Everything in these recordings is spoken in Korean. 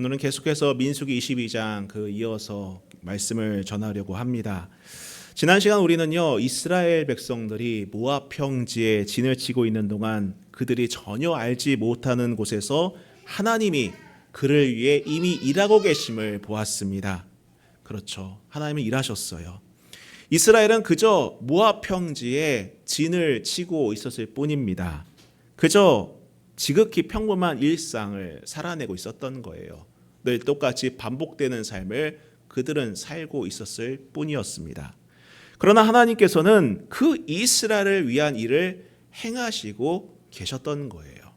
오늘은 계속해서 민수기 22장 이어서 말씀을 전하려고 합니다. 지난 시간 우리는요, 이스라엘 백성들이 모압 평지에 진을 치고 있는 동안 그들이 전혀 알지 못하는 곳에서 하나님이 그를 위해 이미 일하고 계심을 보았습니다. 그렇죠. 하나님이 일하셨어요. 이스라엘은 그저 모압 평지에 진을 치고 있었을 뿐입니다. 그저 지극히 평범한 일상을 살아내고 있었던 거예요. 늘 똑같이 반복되는 삶을 그들은 살고 있었을 뿐이었습니다. 그러나 하나님께서는 그 이스라엘을 위한 일을 행하시고 계셨던 거예요.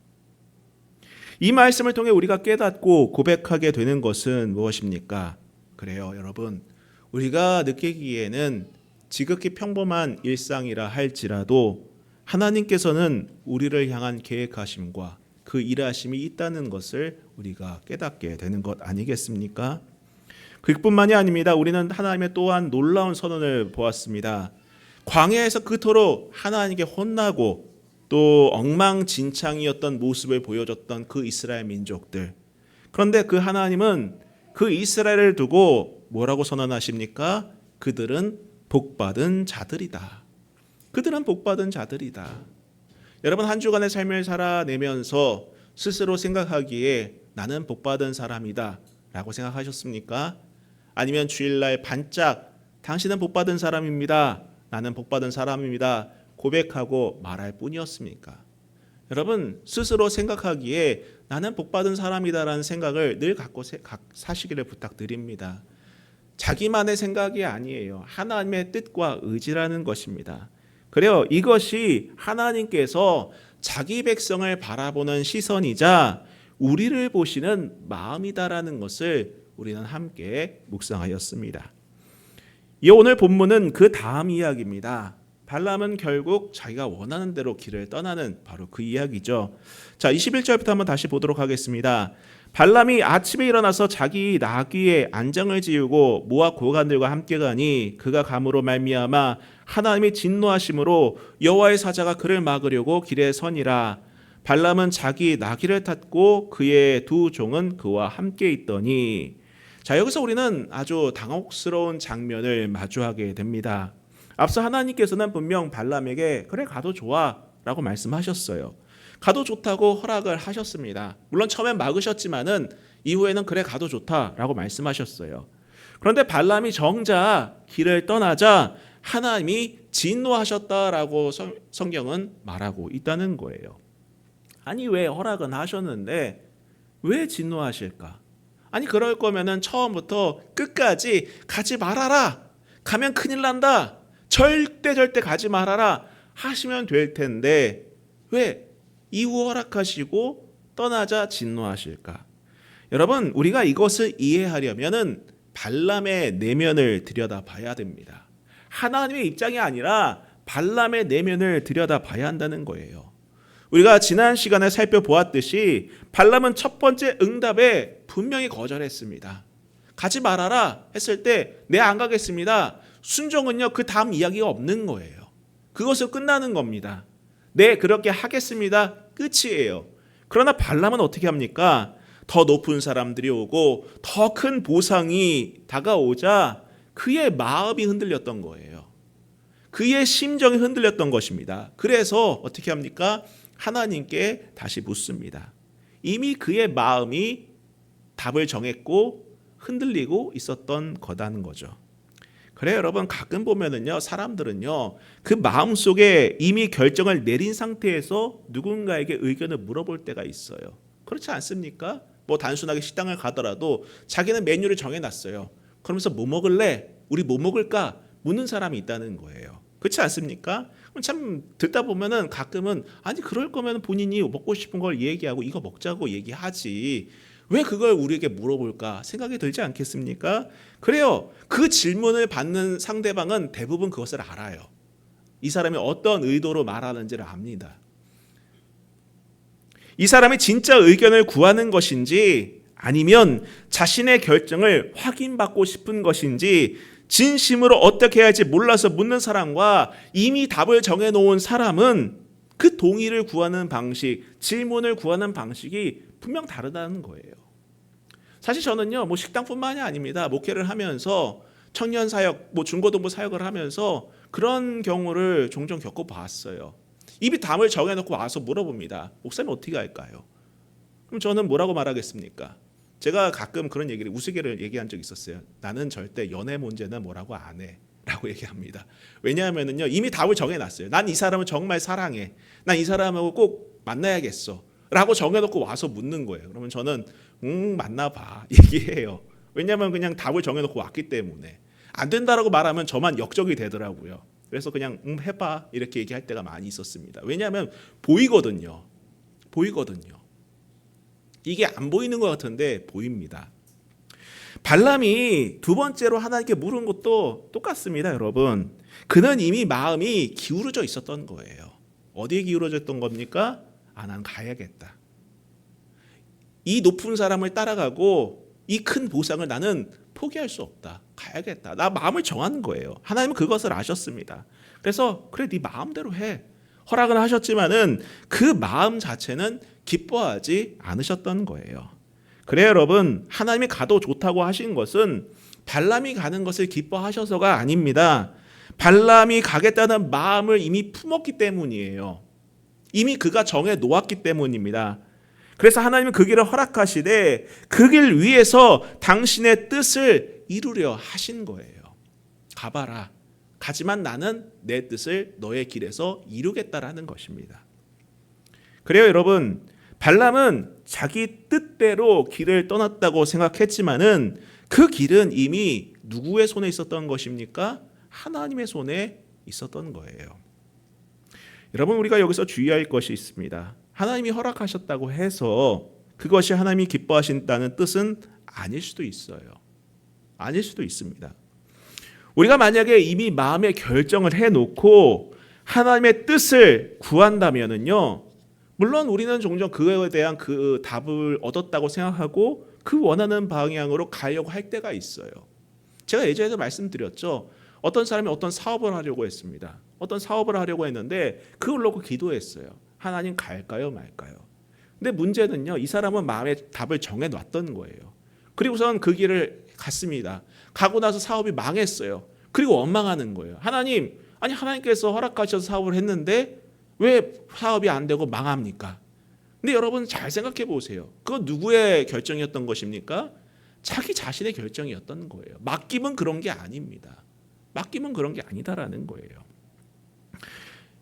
이 말씀을 통해 우리가 깨닫고 고백하게 되는 것은 무엇입니까? 그래요, 여러분. 우리가 느끼기에는 지극히 평범한 일상이라 할지라도 하나님께서는 우리를 향한 계획하심과 그 일하심이 있다는 것을 우리가 깨닫게 되는 것 아니겠습니까? 그뿐만이 아닙니다. 우리는 하나님의 또한 놀라운 선언을 보았습니다. 광야에서 그토록 하나님께 혼나고 또 엉망진창이었던 모습을 보여줬던 그 이스라엘 민족들. 그런데 그 하나님은 그 이스라엘을 두고 뭐라고 선언하십니까? 그들은 복받은 자들이다. 그들은 복받은 자들이다. 여러분, 한 주간의 삶을 살아내면서 스스로 생각하기에 나는 복받은 사람이다 라고 생각하셨습니까? 아니면 주일날 반짝 당신은 복받은 사람입니다, 나는 복받은 사람입니다 고백하고 말할 뿐이었습니까? 여러분, 스스로 생각하기에 나는 복받은 사람이다라는 생각을 늘 갖고 사시기를 부탁드립니다. 자기만의 생각이 아니에요. 하나님의 뜻과 의지라는 것입니다. 그래요, 이것이 하나님께서 자기 백성을 바라보는 시선이자 우리를 보시는 마음이다라는 것을 우리는 함께 묵상하였습니다. 이 오늘 본문은 그 다음 이야기입니다. 발람은 결국 자기가 원하는 대로 길을 떠나는 바로 그 이야기죠. 자, 21절부터 한번 다시 보도록 하겠습니다. 발람이 아침에 일어나서 자기 나귀에 안장을 지우고 모압 고관들과 함께 가니 그가 감으로 말미암아 하나님이 진노하심으로 여호와의 사자가 그를 막으려고 길에 서니라. 발람은 자기 나귀를 탔고 그의 두 종은 그와 함께 있더니. 자, 여기서 우리는 아주 당혹스러운 장면을 마주하게 됩니다. 앞서 하나님께서는 분명 발람에게 그래 가도 좋아 라고 말씀하셨어요. 가도 좋다고 허락을 하셨습니다. 물론 처음엔 막으셨지만은 이후에는 그래 가도 좋다라고 말씀하셨어요. 그런데 발람이 정작 길을 떠나자 하나님이 진노하셨다라고 성경은 말하고 있다는 거예요. 아니, 왜 허락은 하셨는데 왜 진노하실까? 아니, 그럴 거면은 처음부터 끝까지 가지 말아라, 가면 큰일 난다, 절대 가지 말아라 하시면 될 텐데 왜 이후 허락하시고 떠나자 진노하실까? 여러분, 우리가 이것을 이해하려면은 발람의 내면을 들여다봐야 됩니다. 하나님의 입장이 아니라 발람의 내면을 들여다봐야 한다는 거예요. 우리가 지난 시간에 살펴보았듯이 발람은 첫 번째 응답에 분명히 거절했습니다. 가지 말아라 했을 때 네, 안 가겠습니다. 순종은요, 그 다음 이야기가 없는 거예요. 그것으로 끝나는 겁니다. 네, 그렇게 하겠습니다. 끝이에요. 그러나 발람은 어떻게 합니까? 더 높은 사람들이 오고 더 큰 보상이 다가오자 그의 마음이 흔들렸던 거예요. 그의 심정이 흔들렸던 것입니다. 그래서 어떻게 합니까? 하나님께 다시 묻습니다. 이미 그의 마음이 답을 정했고 흔들리고 있었던 거라는 거죠. 그래요, 여러분, 가끔 보면은요, 사람들은요, 그 마음속에 이미 결정을 내린 상태에서 누군가에게 의견을 물어볼 때가 있어요. 그렇지 않습니까? 뭐 단순하게 식당을 가더라도 자기는 메뉴를 정해놨어요. 그러면서 뭐 먹을래? 우리 뭐 먹을까? 묻는 사람이 있다는 거예요. 그렇지 않습니까? 참 듣다 보면은 가끔은 아니, 그럴 거면 본인이 먹고 싶은 걸 얘기하고 이거 먹자고 얘기하지 왜 그걸 우리에게 물어볼까 생각이 들지 않겠습니까? 그래요, 그 질문을 받는 상대방은 대부분 그것을 알아요. 이 사람이 어떤 의도로 말하는지를 압니다. 이 사람이 진짜 의견을 구하는 것인지 아니면 자신의 결정을 확인받고 싶은 것인지 진심으로 어떻게 해야 할지 몰라서 묻는 사람과 이미 답을 정해놓은 사람은 그 동의를 구하는 방식, 질문을 구하는 방식이 분명 다르다는 거예요. 사실 저는요, 뭐 식당뿐만이 아닙니다. 목회를 하면서 청년 사역, 뭐 중고등부 사역을 하면서 그런 경우를 종종 겪어봤어요. 입이 담을 정해놓고 와서 물어봅니다. 목사님 어떻게 할까요? 그럼 저는 뭐라고 말하겠습니까? 제가 가끔 그런 얘기를 우스개를 얘기한 적이 있었어요. 나는 절대 연애 문제는 뭐라고 안 해. 라고 얘기합니다. 왜냐하면요, 이미 답을 정해놨어요. 난 이 사람을 정말 사랑해. 난 이 사람하고 꼭 만나야겠어. 라고 정해놓고 와서 묻는 거예요. 그러면 저는 만나봐 얘기해요. 왜냐하면 그냥 답을 정해놓고 왔기 때문에. 안 된다라고 말하면 저만 역적이 되더라고요. 그래서 그냥 해봐 이렇게 얘기할 때가 많이 있었습니다. 왜냐하면 보이거든요. 이게 안 보이는 것 같은데 보입니다. 발람이 두 번째로 하나님께 물은 것도 똑같습니다, 여러분. 그는 이미 마음이 기울어져 있었던 거예요. 어디에 기울어져 있던 겁니까? 난 가야겠다. 이 높은 사람을 따라가고 이 큰 보상을 나는 포기할 수 없다. 가야겠다. 나 마음을 정하는 거예요. 하나님은 그것을 아셨습니다. 그래서 그래 네 마음대로 해. 허락은 하셨지만은 그 마음 자체는 기뻐하지 않으셨던 거예요. 그래요, 여러분. 하나님이 가도 좋다고 하신 것은 발람이 가는 것을 기뻐하셔서가 아닙니다. 발람이 가겠다는 마음을 이미 품었기 때문이에요. 이미 그가 정해 놓았기 때문입니다. 그래서 하나님은 그 길을 허락하시되 그 길 위에서 당신의 뜻을 이루려 하신 거예요. 가봐라. 가지만 나는 내 뜻을 너의 길에서 이루겠다라는 것입니다. 그래요, 여러분. 발람은 자기 뜻대로 길을 떠났다고 생각했지만은 그 길은 이미 누구의 손에 있었던 것입니까? 하나님의 손에 있었던 거예요. 여러분, 우리가 여기서 주의할 것이 있습니다. 하나님이 허락하셨다고 해서 그것이 하나님이 기뻐하신다는 뜻은 아닐 수도 있어요. 아닐 수도 있습니다. 우리가 만약에 이미 마음의 결정을 해놓고 하나님의 뜻을 구한다면은요, 물론 우리는 종종 그거에 대한 그 답을 얻었다고 생각하고 그 원하는 방향으로 가려고 할 때가 있어요. 제가 예전에도 말씀드렸죠. 어떤 사람이 어떤 사업을 하려고 했습니다. 어떤 사업을 하려고 했는데 그걸 놓고 기도했어요. 하나님 갈까요 말까요? 근데 문제는요, 이 사람은 마음의 답을 정해놨던 거예요. 그리고선 그 길을 갔습니다. 가고 나서 사업이 망했어요. 그리고 원망하는 거예요. 하나님, 아니 하나님께서 허락하셔서 사업을 했는데 왜 사업이 안 되고 망합니까? 근데 여러분 잘 생각해 보세요. 그건 누구의 결정이었던 것입니까? 자기 자신의 결정이었던 거예요. 맡김은 그런 게 아닙니다. 맡김은 그런 게 아니다라는 거예요.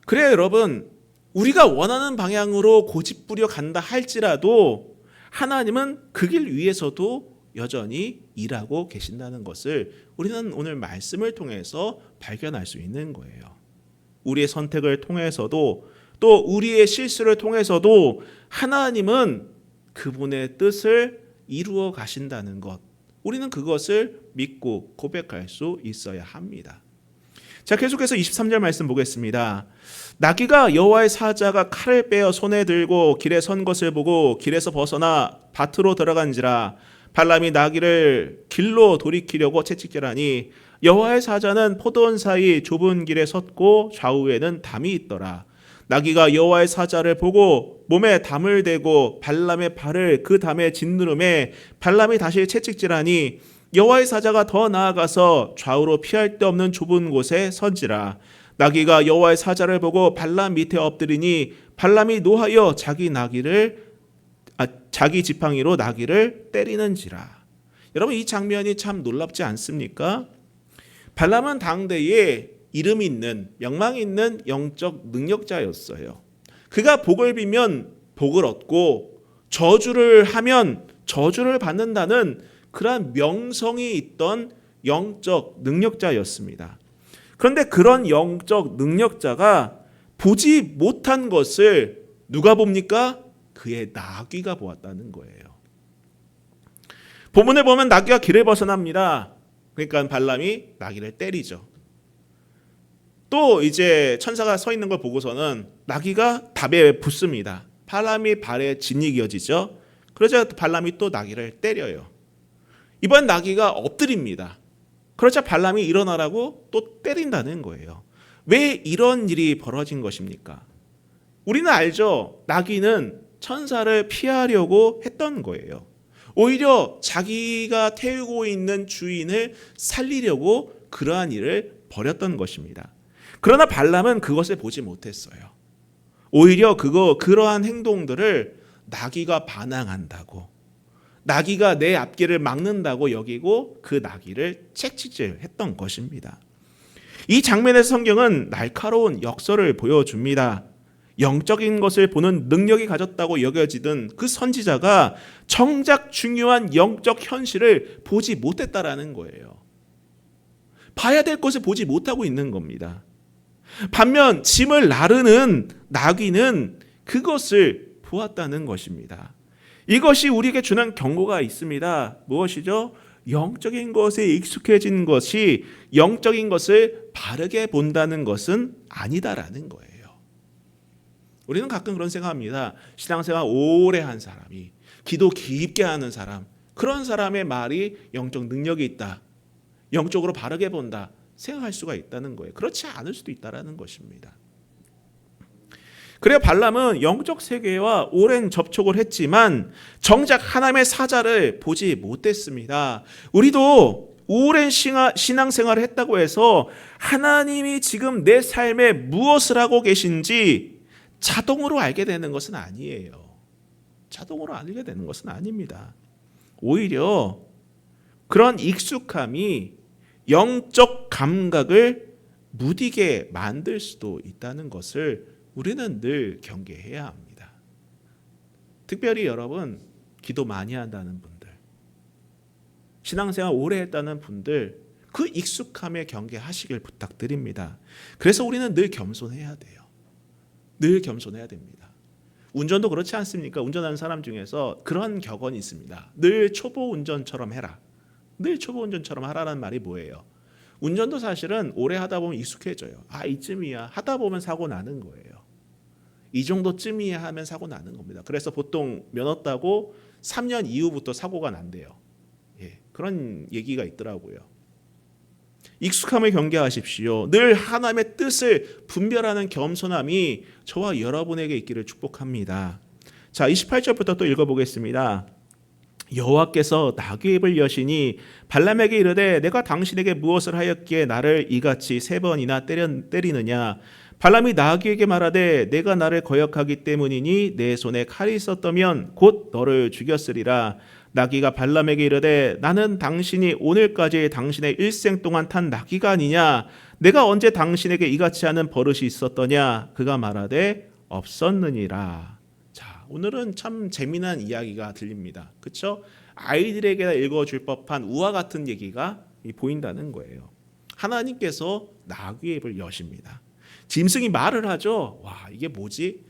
그래요, 여러분. 우리가 원하는 방향으로 고집부려 간다 할지라도 하나님은 그 길 위에서도 여전히 일하고 계신다는 것을 우리는 오늘 말씀을 통해서 발견할 수 있는 거예요. 우리의 선택을 통해서도 또 우리의 실수를 통해서도 하나님은 그분의 뜻을 이루어 가신다는 것, 우리는 그것을 믿고 고백할 수 있어야 합니다. 자, 계속해서 23절 말씀 보겠습니다. 나귀가 여호와의 사자가 칼을 빼어 손에 들고 길에 선 것을 보고 길에서 벗어나 밭으로 들어간지라. 발람이 나귀를 길로 돌이키려고 채찍질하니 여호와의 사자는 포도원 사이 좁은 길에 섰고 좌우에는 담이 있더라. 나귀가 여호와의 사자를 보고 몸에 담을 대고 발람의 발을 그 담에 짓누름에 발람이 다시 채찍질하니 여호와의 사자가 더 나아가서 좌우로 피할 데 없는 좁은 곳에 선지라. 나귀가 여호와의 사자를 보고 발람 밑에 엎드리니 발람이 노하여 자기 지팡이로 나귀를 때리는지라. 여러분, 이 장면이 참 놀랍지 않습니까? 발람은 당대에 이름 있는, 명망 있는 영적 능력자였어요. 그가 복을 빌면 복을 얻고 저주를 하면 저주를 받는다는 그러한 명성이 있던 영적 능력자였습니다. 그런데 그런 영적 능력자가 보지 못한 것을 누가 봅니까? 그의 나귀가 보았다는 거예요. 본문에 보면 나귀가 길을 벗어납니다. 그러니까 발람이 나귀를 때리죠. 또 이제 천사가 서 있는 걸 보고서는 나귀가 답에 붙습니다. 발람이 발에 진이 이어지죠. 그러자 발람이 또 나귀를 때려요. 이번 나귀가 엎드립니다. 그러자 발람이 일어나라고 또 때린다는 거예요. 왜 이런 일이 벌어진 것입니까? 우리는 알죠. 나귀는 천사를 피하려고 했던 거예요. 오히려 자기가 태우고 있는 주인을 살리려고 그러한 일을 벌였던 것입니다. 그러나 발람은 그것을 보지 못했어요. 오히려 그러한 행동들을 나귀가 반항한다고, 나귀가 내 앞길을 막는다고 여기고 그 나귀를 채찍질했던 것입니다. 이 장면에서 성경은 날카로운 역설을 보여줍니다. 영적인 것을 보는 능력이 가졌다고 여겨지던 그 선지자가 정작 중요한 영적 현실을 보지 못했다라는 거예요. 봐야 될 것을 보지 못하고 있는 겁니다. 반면 짐을 나르는 나귀는 그것을 보았다는 것입니다. 이것이 우리에게 주는 경고가 있습니다. 무엇이죠? 영적인 것에 익숙해진 것이 영적인 것을 바르게 본다는 것은 아니다라는 거예요. 우리는 가끔 그런 생각합니다. 신앙생활 오래 한 사람이, 기도 깊게 하는 사람, 그런 사람의 말이 영적 능력이 있다, 영적으로 바르게 본다 생각할 수가 있다는 거예요. 그렇지 않을 수도 있다는 것입니다. 그래야 발람은 영적 세계와 오랜 접촉을 했지만 정작 하나님의 사자를 보지 못했습니다. 우리도 오랜 신앙생활을 했다고 해서 하나님이 지금 내 삶에 무엇을 하고 계신지 자동으로 알게 되는 것은 아니에요. 자동으로 알게 되는 것은 아닙니다. 오히려 그런 익숙함이 영적 감각을 무디게 만들 수도 있다는 것을 우리는 늘 경계해야 합니다. 특별히 여러분, 기도 많이 한다는 분들, 신앙생활 오래 했다는 분들, 그 익숙함에 경계하시길 부탁드립니다. 그래서 우리는 늘 겸손해야 돼요. 늘 겸손해야 됩니다. 운전도 그렇지 않습니까? 운전하는 사람 중에서 그런 격언이 있습니다. 늘 초보 운전처럼 해라. 늘 초보 운전처럼 하라는 말이 뭐예요? 운전도 사실은 오래 하다 보면 익숙해져요. 이쯤이야 하다 보면 사고 나는 거예요. 이 정도쯤이야 하면 사고 나는 겁니다. 그래서 보통 면허 따고 3년 이후부터 사고가 난대요. 그런 얘기가 있더라고요. 익숙함을 경계하십시오. 늘 하나님의 뜻을 분별하는 겸손함이 저와 여러분에게 있기를 축복합니다. 자, 28절부터 또 읽어보겠습니다. 여호와께서 나귀의 입을 여시니 발람에게 이르되 내가 당신에게 무엇을 하였기에 나를 이같이 3번이나 때리느냐. 발람이 나귀에게 말하되 내가 나를 거역하기 때문이니 내 손에 칼이 있었다면 곧 너를 죽였으리라. 나귀가 발람에게 이르되 나는 당신이 오늘까지 당신의 일생 동안 탄 나귀가 아니냐. 내가 언제 당신에게 이같이 하는 버릇이 있었더냐. 그가 말하되 없었느니라. 자, 오늘은 참 재미난 이야기가 들립니다. 그렇죠? 아이들에게 읽어줄 법한 우화 같은 얘기가 보인다는 거예요. 하나님께서 나귀의 입을 여십니다. 짐승이 말을 하죠. 와, 이게 뭐지?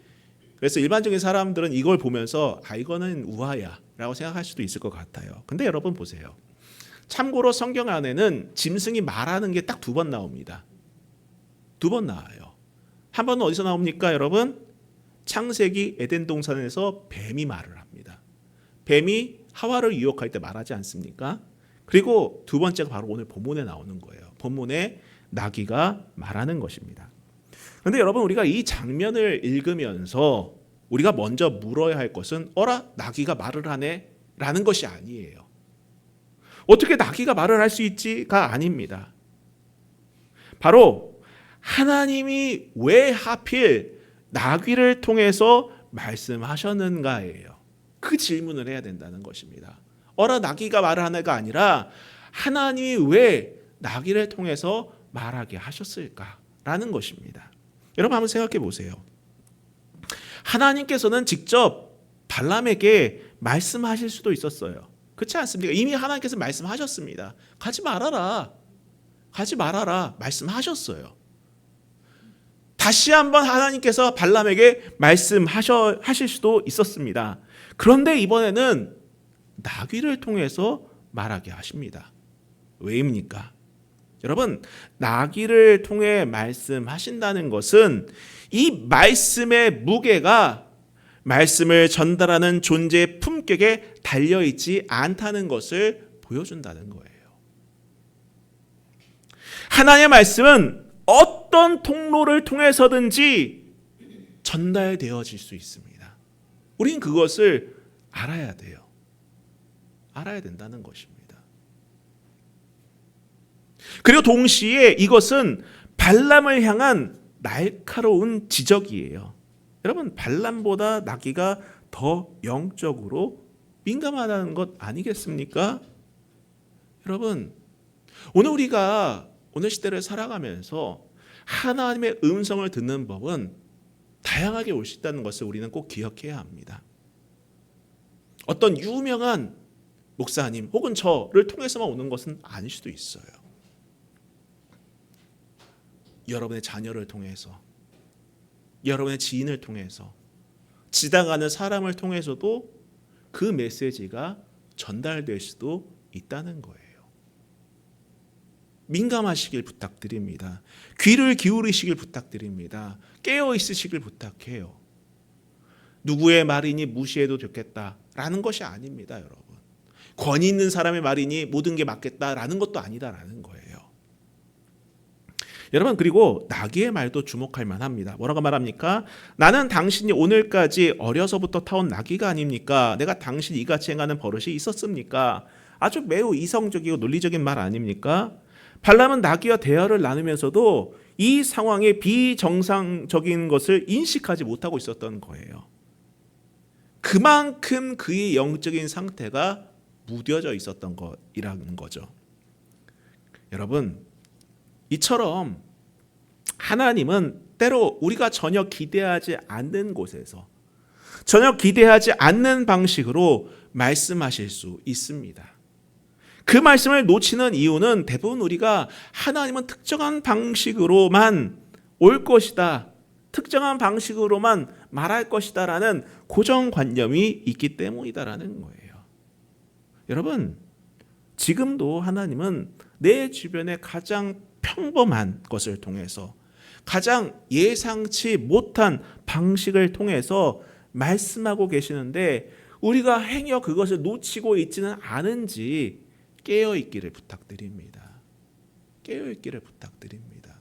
그래서 일반적인 사람들은 이걸 보면서 이거는 우화야 라고 생각할 수도 있을 것 같아요. 근데 여러분 보세요. 참고로 성경 안에는 짐승이 말하는 게 딱 2번 나옵니다. 2번 나와요. 한 번은 어디서 나옵니까, 여러분? 창세기 에덴 동산에서 뱀이 말을 합니다. 뱀이 하와를 유혹할 때 말하지 않습니까? 그리고 2번째가 바로 오늘 본문에 나오는 거예요. 본문에 나귀가 말하는 것입니다. 그런데 여러분, 우리가 이 장면을 읽으면서 우리가 먼저 물어야 할 것은 어라, 나귀가 말을 하네 라는 것이 아니에요. 어떻게 나귀가 말을 할 수 있지가 아닙니다. 바로 하나님이 왜 하필 나귀를 통해서 말씀하셨는가예요. 그 질문을 해야 된다는 것입니다. 어라, 나귀가 말을 하네가 아니라 하나님이 왜 나귀를 통해서 말하게 하셨을까라는 것입니다. 여러분 한번 생각해 보세요. 하나님께서는 직접 발람에게 말씀하실 수도 있었어요. 그렇지 않습니까? 이미 하나님께서 말씀하셨습니다. 가지 말아라. 가지 말아라. 말씀하셨어요. 다시 한번 하나님께서 발람에게 말씀하실 수도 있었습니다. 그런데 이번에는 나귀를 통해서 말하게 하십니다. 왜입니까? 여러분, 나귀를 통해 말씀하신다는 것은 이 말씀의 무게가 말씀을 전달하는 존재의 품격에 달려있지 않다는 것을 보여준다는 거예요. 하나님의 말씀은 어떤 통로를 통해서든지 전달되어질 수 있습니다. 우린 그것을 알아야 돼요. 알아야 된다는 것입니다. 그리고 동시에 이것은 발람을 향한 날카로운 지적이에요. 여러분, 발람보다 나귀가 더 영적으로 민감하다는 것 아니겠습니까? 여러분, 오늘 시대를 살아가면서 하나님의 음성을 듣는 법은 다양하게 올 수 있다는 것을 우리는 꼭 기억해야 합니다. 어떤 유명한 목사님 혹은 저를 통해서만 오는 것은 아닐 수도 있어요. 여러분의 자녀를 통해서, 여러분의 지인을 통해서, 지나가는 사람을 통해서도 그 메시지가 전달될 수도 있다는 거예요. 민감하시길 부탁드립니다. 귀를 기울이시길 부탁드립니다. 깨어 있으시길 부탁해요. 누구의 말이니 무시해도 좋겠다라는 것이 아닙니다, 여러분. 권위 있는 사람의 말이니 모든 게 맞겠다라는 것도 아니다라는 거예요. 여러분, 그리고 나귀의 말도 주목할 만합니다. 뭐라고 말합니까? 나는 당신이 오늘까지 어려서부터 타온 나귀가 아닙니까? 내가 당신 이같이 행하는 버릇이 있었습니까? 아주 매우 이성적이고 논리적인 말 아닙니까? 발람은 나귀와 대화를 나누면서도 이 상황의 비정상적인 것을 인식하지 못하고 있었던 거예요. 그만큼 그의 영적인 상태가 무뎌져 있었던 것이라는 거죠. 여러분, 이처럼 하나님은 때로 우리가 전혀 기대하지 않는 곳에서, 전혀 기대하지 않는 방식으로 말씀하실 수 있습니다. 그 말씀을 놓치는 이유는 대부분 우리가 하나님은 특정한 방식으로만 올 것이다, 특정한 방식으로만 말할 것이다 라는 고정관념이 있기 때문이다라는 거예요. 여러분, 지금도 하나님은 내 주변의 가장 평범한 것을 통해서, 가장 예상치 못한 방식을 통해서 말씀하고 계시는데 우리가 행여 그것을 놓치고 있지는 않은지 깨어있기를 부탁드립니다. 깨어있기를 부탁드립니다.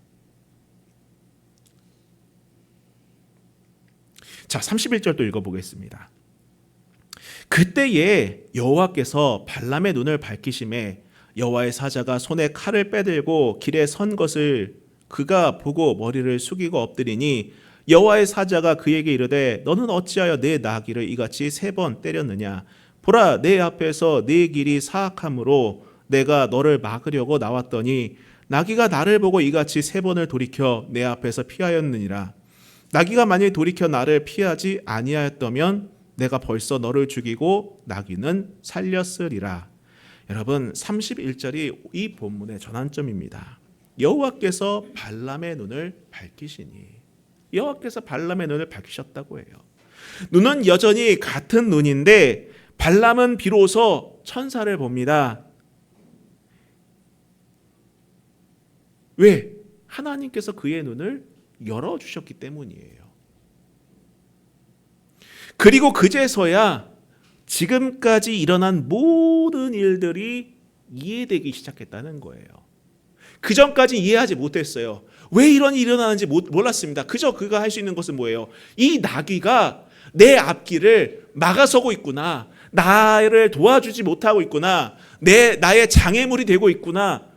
자, 31절도 읽어보겠습니다. 그때에 여호와께서 발람의 눈을 밝히심에 여호와의 사자가 손에 칼을 빼들고 길에 선 것을 그가 보고 머리를 숙이고 엎드리니 여호와의 사자가 그에게 이르되 너는 어찌하여 내 나귀를 이같이 3번 때렸느냐? 보라, 내 앞에서 네 길이 사악함으로 내가 너를 막으려고 나왔더니 나귀가 나를 보고 이같이 3번을 돌이켜 내 앞에서 피하였느니라. 나귀가 만일 돌이켜 나를 피하지 아니하였다면 내가 벌써 너를 죽이고 나귀는 살렸으리라. 여러분, 31절이 이 본문의 전환점입니다. 여호와께서 발람의 눈을 밝히시니, 여호와께서 발람의 눈을 밝히셨다고 해요. 눈은 여전히 같은 눈인데 발람은 비로소 천사를 봅니다. 왜? 하나님께서 그의 눈을 열어주셨기 때문이에요. 그리고 그제서야 지금까지 일어난 모든 일들이 이해되기 시작했다는 거예요. 그 전까지 이해하지 못했어요. 왜 이런 일이 일어나는지 몰랐습니다. 그저 그가 할 수 있는 것은 뭐예요? 이 나귀가 내 앞길을 막아서고 있구나, 나를 도와주지 못하고 있구나, 나의 장애물이 되고 있구나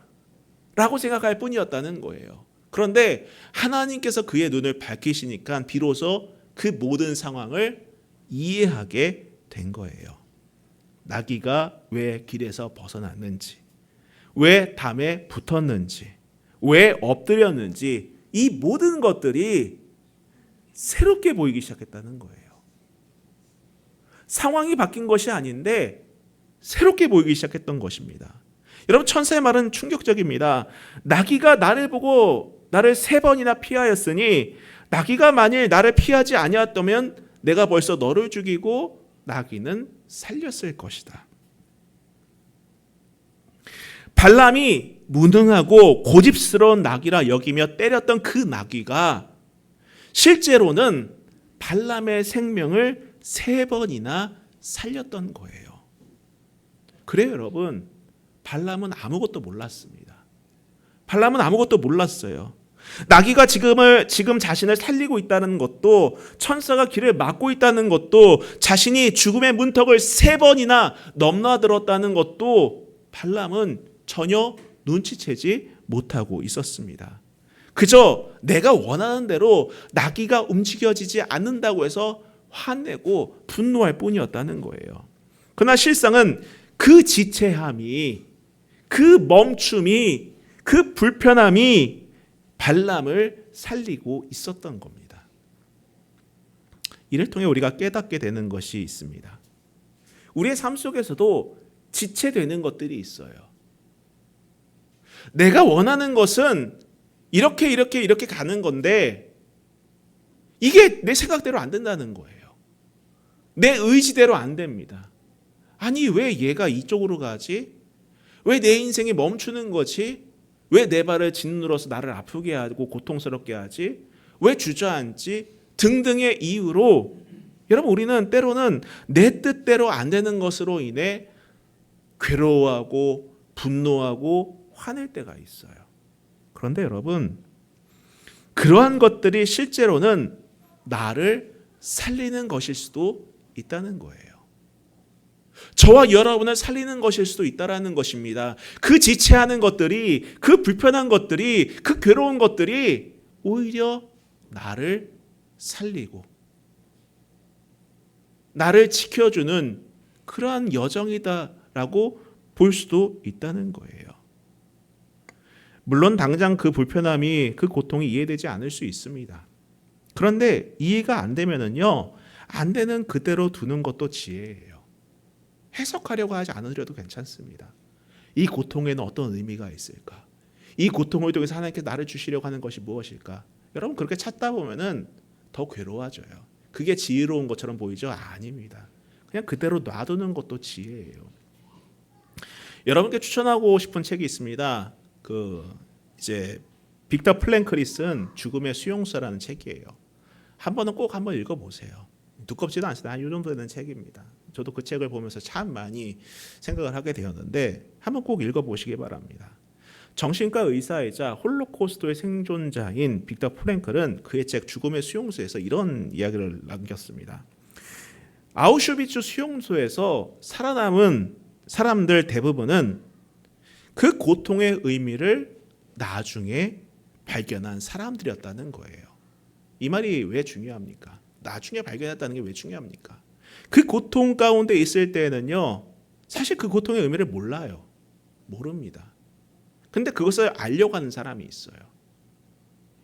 라고 생각할 뿐이었다는 거예요. 그런데 하나님께서 그의 눈을 밝히시니까 비로소 그 모든 상황을 이해하게 된 거예요. 나귀가 왜 길에서 벗어났는지, 왜 담에 붙었는지, 왜 엎드렸는지, 이 모든 것들이 새롭게 보이기 시작했다는 거예요. 상황이 바뀐 것이 아닌데 새롭게 보이기 시작했던 것입니다. 여러분, 천사의 말은 충격적입니다. 나귀가 나를 보고 나를 3번이나 피하였으니 나귀가 만일 나를 피하지 아니었다면 내가 벌써 너를 죽이고 나귀는 살렸을 것이다. 발람이 무능하고 고집스러운 나귀라 여기며 때렸던 그 나귀가 실제로는 발람의 생명을 3번이나 살렸던 거예요. 그래요, 여러분. 발람은 아무것도 몰랐습니다. 발람은 아무것도 몰랐어요. 나귀가 지금 자신을 살리고 있다는 것도, 천사가 길을 막고 있다는 것도, 자신이 죽음의 문턱을 3번이나 넘나들었다는 것도 발람은 전혀 눈치채지 못하고 있었습니다. 그저 내가 원하는 대로 나귀가 움직여지지 않는다고 해서 화내고 분노할 뿐이었다는 거예요. 그러나 실상은 그 지체함이, 그 멈춤이, 그 불편함이 발람을 살리고 있었던 겁니다. 이를 통해 우리가 깨닫게 되는 것이 있습니다. 우리의 삶 속에서도 지체되는 것들이 있어요. 내가 원하는 것은 이렇게 가는 건데 이게 내 생각대로 안 된다는 거예요. 내 의지대로 안 됩니다. 아니, 왜 얘가 이쪽으로 가지? 왜 내 인생이 멈추는 거지? 왜 내 발을 짓눌러서 나를 아프게 하고 고통스럽게 하지? 왜 주저앉지? 등등의 이유로 여러분, 우리는 때로는 내 뜻대로 안 되는 것으로 인해 괴로워하고 분노하고 화낼 때가 있어요. 그런데 여러분, 그러한 것들이 실제로는 나를 살리는 것일 수도 있다는 거예요. 저와 여러분을 살리는 것일 수도 있다는 것입니다. 그 지체하는 것들이, 그 불편한 것들이, 그 괴로운 것들이 오히려 나를 살리고 나를 지켜주는 그러한 여정이다라고 볼 수도 있다는 거예요. 물론 당장 그 불편함이, 그 고통이 이해되지 않을 수 있습니다. 그런데 이해가 안 되면은요, 안 되는 그대로 두는 것도 지혜예요. 해석하려고 하지 않으려도 괜찮습니다. 이 고통에는 어떤 의미가 있을까? 이 고통을 통해서 하나님께서 나를 주시려고 하는 것이 무엇일까? 여러분, 그렇게 찾다 보면은 더 괴로워져요. 그게 지혜로운 것처럼 보이죠? 아닙니다. 그냥 그대로 놔두는 것도 지혜예요. 여러분께 추천하고 싶은 책이 있습니다. 이제 빅터 플랭클이 쓴 죽음의 수용소라는 책이에요. 꼭 한번 읽어보세요. 두껍지도 않습니다. 이 정도 되는 책입니다. 저도 그 책을 보면서 참 많이 생각을 하게 되었는데 한번 꼭 읽어보시기 바랍니다. 정신과 의사이자 홀로코스트의 생존자인 빅터 프랭클은 그의 책 죽음의 수용소에서 이런 이야기를 남겼습니다. 아우슈비츠 수용소에서 살아남은 사람들 대부분은 그 고통의 의미를 나중에 발견한 사람들이었다는 거예요. 이 말이 왜 중요합니까? 나중에 발견했다는 게 왜 중요합니까? 그 고통 가운데 있을 때는요, 사실 그 고통의 의미를 몰라요. 모릅니다. 근데 그것을 알려고 하는 사람이 있어요.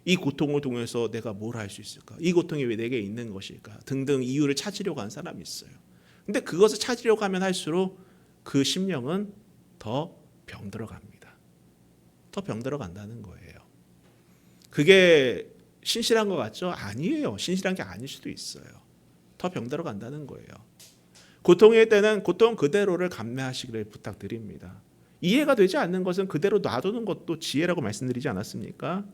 이 고통을 통해서 내가 뭘 할 수 있을까? 이 고통이 왜 내게 있는 것일까? 등등 이유를 찾으려고 하는 사람이 있어요. 근데 그것을 찾으려고 하면 할수록 그 심령은 더 병들어 갑니다. 더 병들어 간다는 거예요. 그게 신실한 것 같죠? 아니에요. 신실한 게 아닐 수도 있어요. 더 병들어 간다는 거예요. 고통일 때는 고통 그대로를 감내하시기를 부탁드립니다. 이해가 되지 않는 것은 그대로 놔두는 것도 지혜라고 말씀드리지 않았습니까?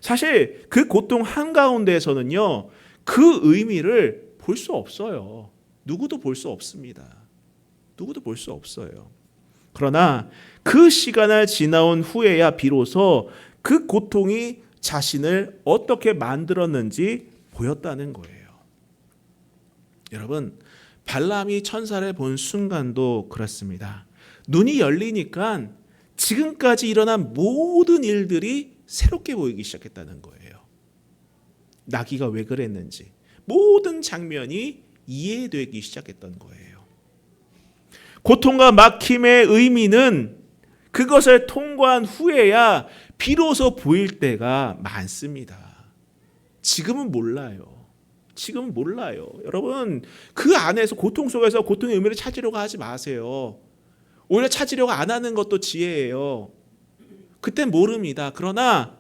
사실 그 고통 한가운데에서는요, 그 의미를 볼 수 없어요. 누구도 볼 수 없습니다. 누구도 볼 수 없어요. 그러나 그 시간을 지나온 후에야 비로소 그 고통이 자신을 어떻게 만들었는지 보였다는 거예요. 여러분, 발람이 천사를 본 순간도 그렇습니다. 눈이 열리니까 지금까지 일어난 모든 일들이 새롭게 보이기 시작했다는 거예요. 나귀가 왜 그랬는지 모든 장면이 이해되기 시작했던 거예요. 고통과 막힘의 의미는 그것을 통과한 후에야 비로소 보일 때가 많습니다. 지금은 몰라요. 지금은 몰라요. 여러분, 그 안에서 고통 속에서 고통의 의미를 찾으려고 하지 마세요. 오히려 찾으려고 안 하는 것도 지혜예요. 그땐 모릅니다. 그러나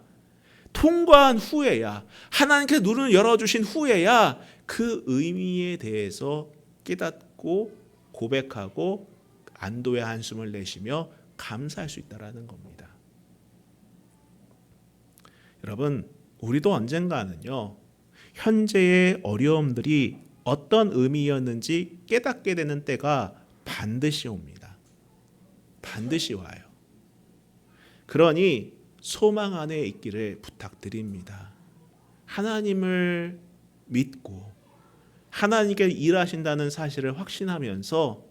통과한 후에야, 하나님께서 눈을 열어주신 후에야 그 의미에 대해서 깨닫고 고백하고 안도의 한숨을 내쉬며 감사할 수 있다는 겁니다. 여러분, 우리도 언젠가는요, 현재의 어려움들이 어떤 의미였는지 깨닫게 되는 때가 반드시 옵니다. 반드시 와요. 그러니 소망 안에 있기를 부탁드립니다. 하나님을 믿고 하나님께 일하신다는 사실을 확신하면서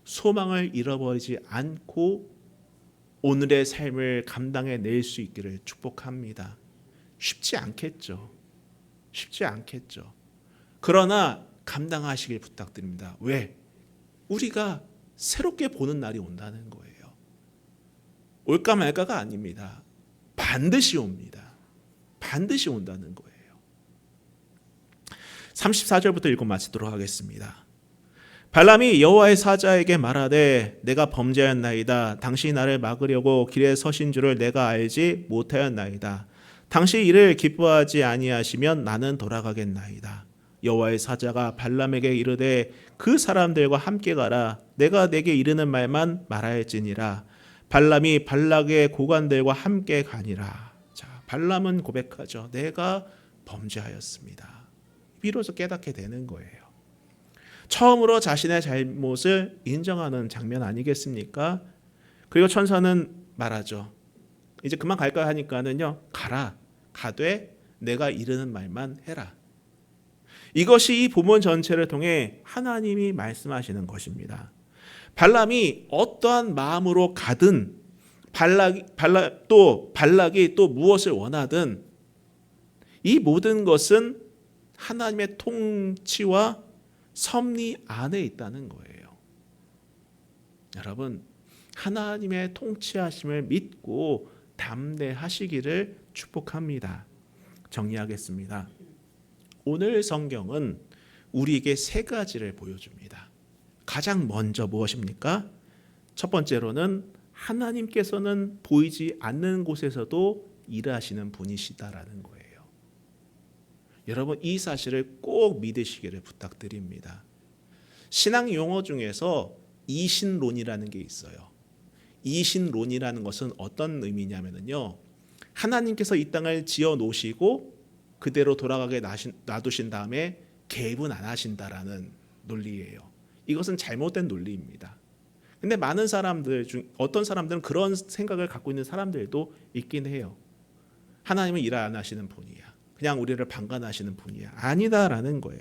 소망을 잃어버리지 않고 오늘의 삶을 감당해낼 수 있기를 축복합니다. 쉽지 않겠죠. 쉽지 않겠죠. 그러나 감당하시길 부탁드립니다. 왜? 우리가 새롭게 보는 날이 온다는 거예요. 올까 말까가 아닙니다. 반드시 옵니다. 반드시 온다는 거예요. 34절부터 읽고 마치도록 하겠습니다. 발람이 여호와의 사자에게 말하되 내가 범죄하였나이다. 당신이 나를 막으려고 길에 서신 줄을 내가 알지 못하였나이다. 당신이 이를 기뻐하지 아니하시면 나는 돌아가겠나이다. 여호와의 사자가 발람에게 이르되 그 사람들과 함께 가라. 내가 내게 이르는 말만 말하였지니라. 발람이 발락의 고관들과 함께 가니라. 자, 발람은 고백하죠. 내가 범죄하였습니다. 비로소 깨닫게 되는 거예요. 처음으로 자신의 잘못을 인정하는 장면 아니겠습니까? 그리고 천사는 말하죠. 이제 그만 갈까 하니까는요. 가라. 가되 내가 이르는 말만 해라. 이것이 이 본문 전체를 통해 하나님이 말씀하시는 것입니다. 발람이 어떠한 마음으로 가든 발락이 또 무엇을 원하든 이 모든 것은 하나님의 통치와 섭리 안에 있다는 거예요. 여러분, 하나님의 통치하심을 믿고 담대하시기를 축복합니다. 정리하겠습니다. 오늘 성경은 우리에게 세 가지를 보여줍니다. 가장 먼저 무엇입니까? 첫 번째로는 하나님께서는 보이지 않는 곳에서도 일하시는 분이시다라는 거예요. 여러분, 이 사실을 꼭 믿으시기를 부탁드립니다. 신앙 용어 중에서 이신론이라는 게 있어요. 이신론이라는 것은 어떤 의미냐면요. 하나님께서 이 땅을 지어 놓으시고 그대로 돌아가게 놔두신 다음에 개입은 안 하신다라는 논리예요. 이것은 잘못된 논리입니다. 근데 많은 사람들 중 어떤 사람들은 그런 생각을 갖고 있는 사람들도 있긴 해요. 하나님은 일 안 하시는 분이야. 그냥 우리를 방관하시는 분이야. 아니다라는 거예요.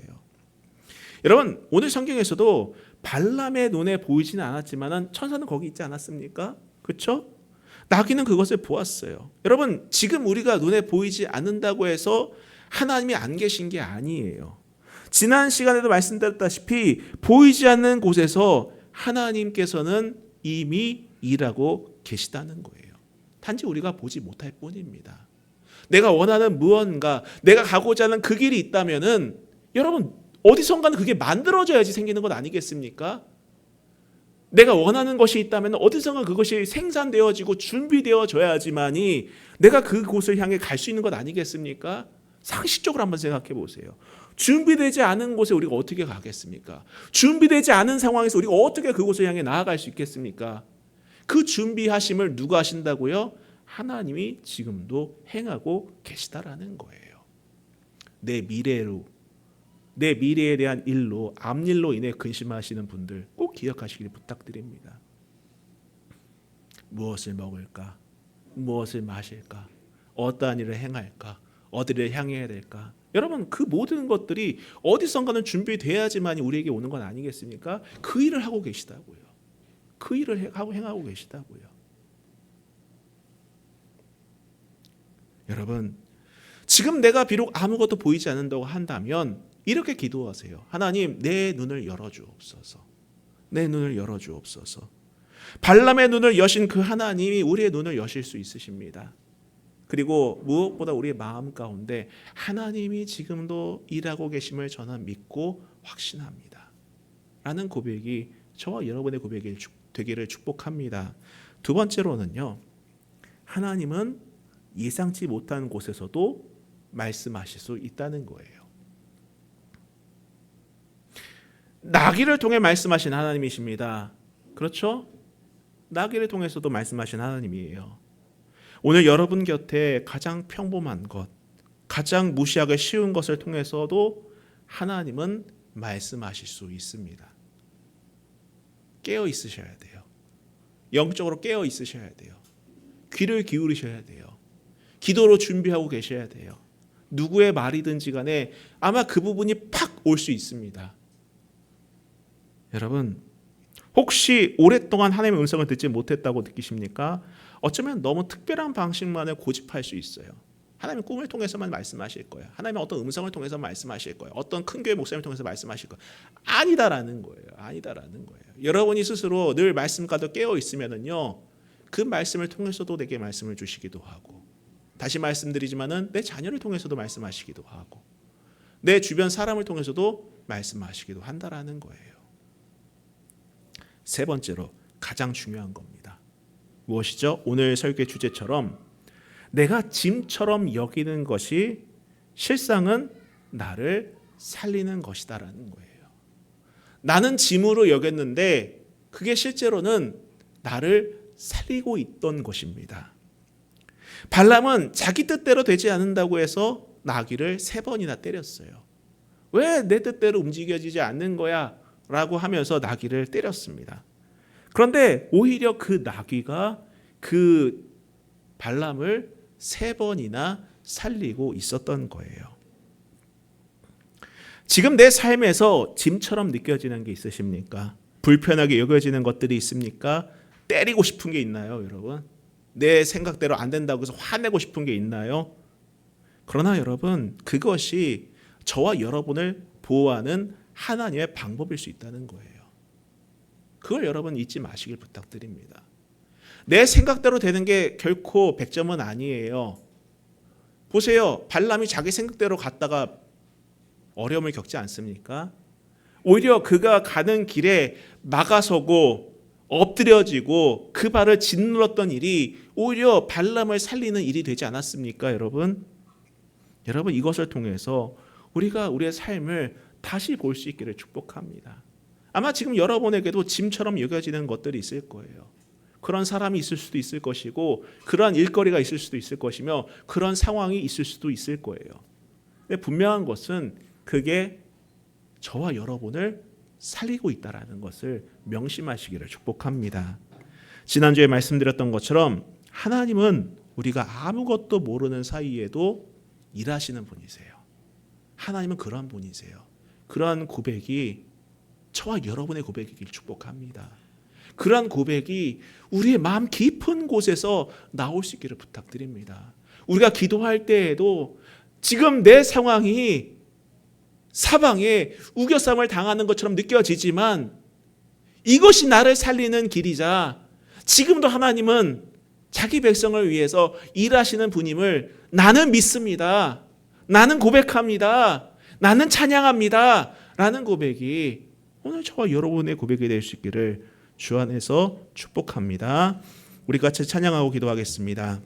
여러분, 오늘 성경에서도 발람의 눈에 보이지는 않았지만 천사는 거기 있지 않았습니까? 그렇죠? 나귀는 그것을 보았어요. 여러분, 지금 우리가 눈에 보이지 않는다고 해서 하나님이 안 계신 게 아니에요. 지난 시간에도 말씀드렸다시피 보이지 않는 곳에서 하나님께서는 이미 일하고 계시다는 거예요. 단지 우리가 보지 못할 뿐입니다. 내가 원하는 무언가, 내가 가고자 하는 그 길이 있다면은 여러분, 어디선가는 그게 만들어져야지 생기는 것 아니겠습니까? 내가 원하는 것이 있다면 어디선가 그것이 생산되어지고 준비되어져야지만이 내가 그곳을 향해 갈 수 있는 것 아니겠습니까? 상식적으로 한번 생각해 보세요. 준비되지 않은 곳에 우리가 어떻게 가겠습니까? 준비되지 않은 상황에서 우리가 어떻게 그곳을 향해 나아갈 수 있겠습니까? 그 준비하심을 누가 하신다고요? 하나님이 지금도 행하고 계시다라는 거예요. 내 미래에 대한 일로, 앞일로 인해 근심하시는 분들 꼭 기억하시길 부탁드립니다. 무엇을 먹을까? 무엇을 마실까? 어떠한 일을 행할까? 어디를 향해야 될까? 여러분, 그 모든 것들이 어디선가는 준비돼야지만 우리에게 오는 건 아니겠습니까? 그 일을 하고 계시다고요. 그 일을 행하고 계시다고요. 여러분, 지금 내가 비록 아무것도 보이지 않는다고 한다면 이렇게 기도하세요. 하나님, 내 눈을 열어주옵소서. 내 눈을 열어주옵소서. 발람의 눈을 여신 그 하나님이 우리의 눈을 여실 수 있으십니다. 그리고 무엇보다 우리의 마음 가운데 하나님이 지금도 일하고 계심을 저는 믿고 확신합니다. 라는 고백이 저와 여러분의 고백이 되기를 축복합니다. 두 번째로는요. 하나님은 예상치 못한 곳에서도 말씀하실 수 있다는 거예요. 나귀를 통해 말씀하신 하나님이십니다. 그렇죠? 나귀를 통해서도 말씀하신 하나님이에요. 오늘 여러분 곁에 가장 평범한 것, 가장 무시하기 쉬운 것을 통해서도 하나님은 말씀하실 수 있습니다. 깨어 있으셔야 돼요. 영적으로 깨어 있으셔야 돼요. 귀를 기울이셔야 돼요. 기도로 준비하고 계셔야 돼요. 누구의 말이든지 간에 아마 그 부분이 팍 올 수 있습니다. 여러분, 혹시 오랫동안 하나님의 음성을 듣지 못했다고 느끼십니까? 어쩌면 너무 특별한 방식만을 고집할 수 있어요. 하나님은 꿈을 통해서만 말씀하실 거예요. 하나님은 어떤 음성을 통해서 말씀하실 거예요. 어떤 큰 교회 목사님을 통해서 말씀하실 거예요. 아니다라는 거예요. 아니다라는 거예요. 여러분이 스스로 늘 말씀과도 깨어 있으면은요, 그 말씀을 통해서도 내게 말씀을 주시기도 하고, 다시 말씀드리지만은 내 자녀를 통해서도 말씀하시기도 하고, 내 주변 사람을 통해서도 말씀하시기도 한다라는 거예요. 세 번째로 가장 중요한 겁니다. 무엇이죠? 오늘 설교의 주제처럼 내가 짐처럼 여기는 것이 실상은 나를 살리는 것이다라는 거예요. 나는 짐으로 여겼는데 그게 실제로는 나를 살리고 있던 것입니다. 발람은 자기 뜻대로 되지 않는다고 해서 나귀를 3번이나 때렸어요. 왜 내 뜻대로 움직여지지 않는 거야? 라고 하면서 나귀를 때렸습니다. 그런데 오히려 그 나귀가 그 발람을 3번이나 살리고 있었던 거예요. 지금 내 삶에서 짐처럼 느껴지는 게 있으십니까? 불편하게 여겨지는 것들이 있습니까? 때리고 싶은 게 있나요, 여러분? 내 생각대로 안 된다고 해서 화내고 싶은 게 있나요? 그러나 여러분, 그것이 저와 여러분을 보호하는 하나님의 방법일 수 있다는 거예요. 그걸 여러분 잊지 마시길 부탁드립니다. 내 생각대로 되는 게 결코 100점은 아니에요. 보세요. 발람이 자기 생각대로 갔다가 어려움을 겪지 않습니까? 오히려 그가 가는 길에 막아서고 엎드려지고 그 발을 짓눌렀던 일이 오히려 발람을 살리는 일이 되지 않았습니까, 여러분? 여러분, 이것을 통해서 우리가 우리의 삶을 다시 볼 수 있기를 축복합니다. 아마 지금 여러분에게도 짐처럼 여겨지는 것들이 있을 거예요. 그런 사람이 있을 수도 있을 것이고, 그러한 일거리가 있을 수도 있을 것이며, 그런 상황이 있을 수도 있을 거예요. 근데 분명한 것은 그게 저와 여러분을 살리고 있다는 것을 명심하시기를 축복합니다. 지난주에 말씀드렸던 것처럼 하나님은 우리가 아무것도 모르는 사이에도 일하시는 분이세요. 하나님은 그러한 분이세요. 그러한 고백이 저와 여러분의 고백이길 축복합니다. 그러한 고백이 우리의 마음 깊은 곳에서 나올 수 있기를 부탁드립니다. 우리가 기도할 때에도 지금 내 상황이 사방에 우겨쌈을 당하는 것처럼 느껴지지만 이것이 나를 살리는 길이자 지금도 하나님은 자기 백성을 위해서 일하시는 분임을 나는 믿습니다. 나는 고백합니다. 나는 찬양합니다. 라는 고백이 오늘 저와 여러분의 고백이 될 수 있기를 주 안에서 축복합니다. 우리 같이 찬양하고 기도하겠습니다.